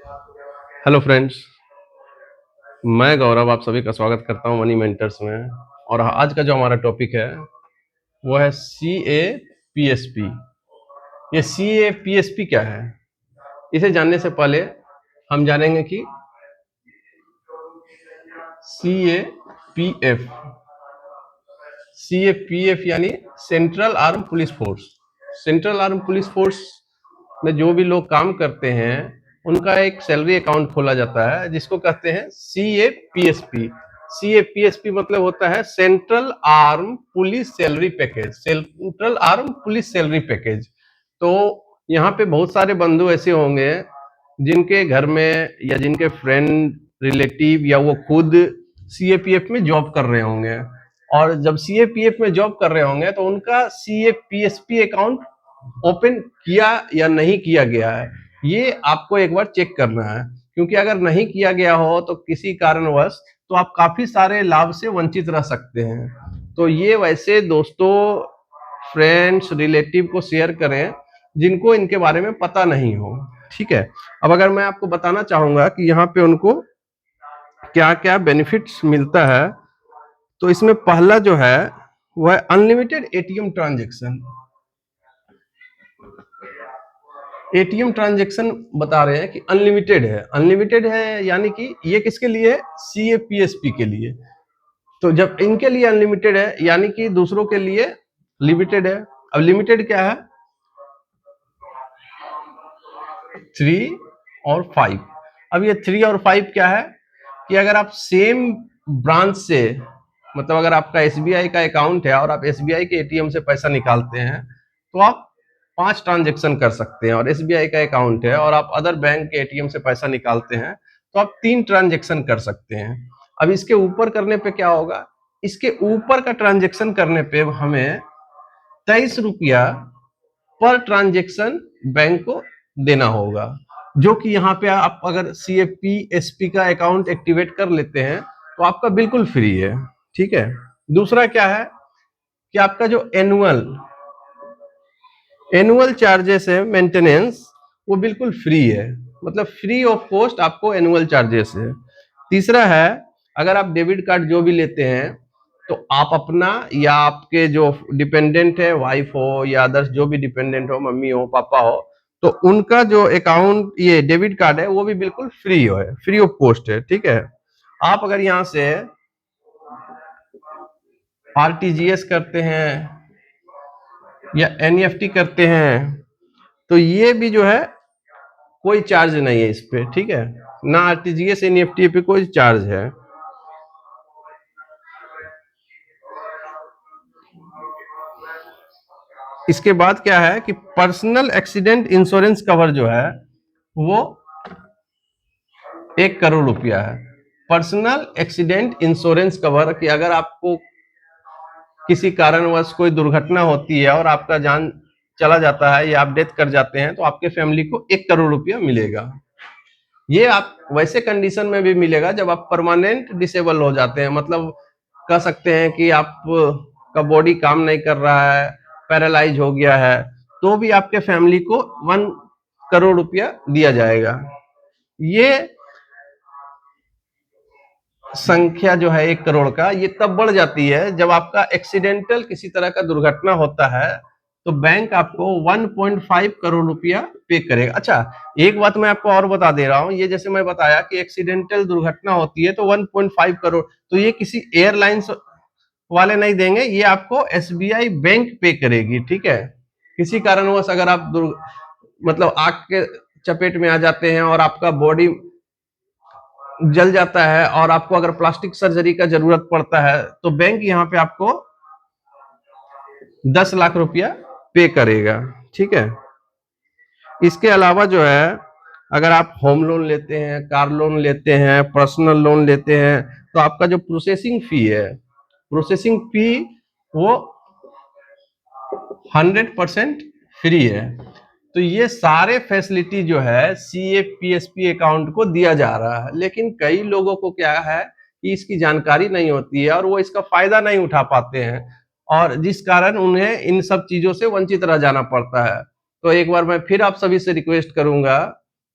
Hello friends, मैं गौरव आप सभी का स्वागत करता हूं मनी मेंटर्स में। और आज का जो हमारा टॉपिक है वो है C A P S P. ये सी ए पी एस पी क्या है, इसे जानने से पहले हम जानेंगे कि सी ए पी एफ यानी central arm police force. Central arm police force में जो भी लोग काम करते हैं उनका एक सैलरी अकाउंट खोला जाता है जिसको कहते हैं C A P S P. C A P S P मतलब होता है central arm police salary package. Central arm police salary package. तो यहाँ पे बहुत सारे बंधु ऐसे होंगे जिनके घर में या जिनके फ्रेंड रिलेटिव या वो खुद सी ए पी एफ में जॉब कर रहे होंगे, और जब सी ए पी एफ में जॉब कर रहे होंगे तो उनका C A P S P account open किया या नहीं किया गया है, ये आपको एक बार चेक करना है। क्योंकि अगर नहीं किया गया हो तो किसी कारणवश तो आप काफी सारे लाभ से वंचित रह सकते हैं। तो ये वैसे दोस्तों, फ्रेंड्स, रिलेटिव को शेयर करें जिनको इनके बारे में पता नहीं हो। ठीक है, अब अगर मैं आपको बताना चाहूंगा कि यहाँ पे उनको क्या क्या बेनिफिट्स मिलता है, तो इसमें पहला जो है वह है unlimited ATM transaction. ATM transaction बता रहे हैं कि अनलिमिटेड है। अनलिमिटेड है यानी कि ये किसके लिए है? C A P S P के लिए। तो जब इनके लिए अनलिमिटेड है यानी कि दूसरों के लिए लिमिटेड है। अब लिमिटेड क्या है? 3 और 5। अब ये 3 और 5 क्या है कि अगर आप सेम ब्रांच से, मतलब अगर आपका एसबीआई का अकाउंट है और आप एसबीआई के एटीएम से पैसा निकालते हैं तो आप 5 ट्रांजेक्शन कर सकते हैं, और एसबीआई का अकाउंट है और आप अदर बैंक के एटीएम से पैसा निकालते हैं तो आप 3 ट्रांजेक्शन कर सकते हैं। अब इसके ऊपर करने पे क्या होगा? इसके ऊपर का ट्रांजेक्शन करने पे हमें 23 रुपया पर ट्रांजेक्शन बैंक को देना होगा, जो कि यहाँ पे आप अगर सी ए पी एस पी का अकाउंट एक्टिवेट कर लेते हैं तो आपका बिल्कुल फ्री है। ठीक है, दूसरा क्या है कि आपका जो एनुअल चार्जेस है मेंटेनेंस, वो बिल्कुल फ्री है, मतलब फ्री ऑफ कॉस्ट आपको एनुअल चार्जेस है। तीसरा है, अगर आप डेबिट कार्ड जो भी लेते हैं तो आप अपना या आपके जो डिपेंडेंट है, वाइफ हो या अदर्स जो भी डिपेंडेंट हो, मम्मी हो, पापा हो, तो उनका जो अकाउंट ये डेबिट कार्ड है वो भी बिल्कुल फ्री है, फ्री ऑफ कॉस्ट है। ठीक है, आप अगर यहाँ से आरटीजीएस करते हैं या एनईएफटी करते हैं तो ये भी जो है कोई चार्ज नहीं है इस पे। ठीक है, ना आरटीजीएस एनईएफटी पे कोई चार्ज है। इसके बाद क्या है कि पर्सनल एक्सीडेंट इंश्योरेंस कवर जो है वो 1 करोड़ रुपया है। पर्सनल एक्सीडेंट इंश्योरेंस कवर कि अगर आपको किसी कारणवश कोई दुर्घटना होती है और आपका जान चला जाता है या आप डेथ कर जाते हैं तो आपके फैमिली को 1 करोड़ रुपया मिलेगा। ये आप वैसे कंडीशन में भी मिलेगा जब आप परमानेंट डिसेबल हो जाते हैं, मतलब कह सकते हैं कि आप का बॉडी काम नहीं कर रहा है, पैरालाइज हो गया है, तो भी आपके फैमिली को 1 करोड़ रुपया दिया जाएगा। ये संख्या जो है 1 करोड़ का, ये तब बढ़ जाती है जब आपका एक्सीडेंटल किसी तरह का दुर्घटना होता है तो बैंक आपको 1.5 करोड़ रुपया पे करेगा। अच्छा, एक बात मैं आपको और बता दे रहा हूं, ये जैसे मैं बताया कि एक्सीडेंटल दुर्घटना होती है तो 1.5 करोड़, तो ये किसी एयरलाइंस वाले नहीं देंगे, ये आपको एसबीआई बैंक पे करेगी। ठीक है, किसी कारणवश अगर आप मतलब आग के चपेट में आ जाते हैं और आपका बॉडी जल जाता है और आपको अगर प्लास्टिक सर्जरी का जरूरत पड़ता है तो बैंक यहाँ पे आपको 10 लाख रुपया पे करेगा। ठीक है, इसके अलावा जो है अगर आप होम लोन लेते हैं, कार लोन लेते हैं, पर्सनल लोन लेते हैं तो आपका जो प्रोसेसिंग फी है, प्रोसेसिंग फी वो 100% फ्री है। तो ये सारे फैसिलिटी जो है C A P S P account को दिया जा रहा है, लेकिन कई लोगों को क्या है कि इसकी जानकारी नहीं होती है और वो इसका फायदा नहीं उठा पाते हैं, और जिस कारण उन्हें इन सब चीजों से वंचित रह जाना पड़ता है। तो एक बार मैं फिर आप सभी से रिक्वेस्ट करूंगा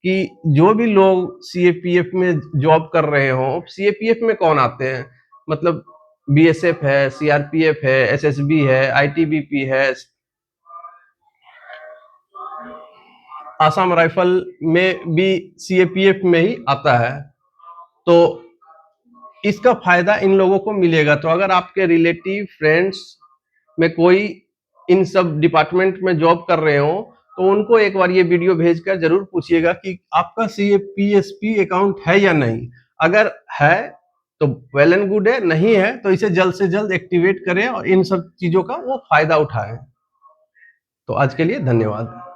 कि जो भी लोग सीएपीएफ में जॉब कर रहे हो, सीएपीएफ में कौन आते हैं, मतलब बीएसएफ है, सीआरपीएफ है, एसएसबी है, आईटीबीपी है, आसाम राइफल में भी सीएपीएफ में ही आता है। तो इसका फायदा इन लोगों को मिलेगा। तो अगर आपके रिलेटिव फ्रेंड्स में कोई इन सब डिपार्टमेंट में जॉब कर रहे हो तो उनको एक बार ये वीडियो भेजकर जरूर पूछिएगा कि आपका सीएपीएसपी अकाउंट है या नहीं। अगर है तो वेल एंड गुड है, नहीं है तो इसे जल्द से जल्द एक्टिवेट करें और इन सब चीजों का वो फायदा उठाएं। तो आज के लिए धन्यवाद।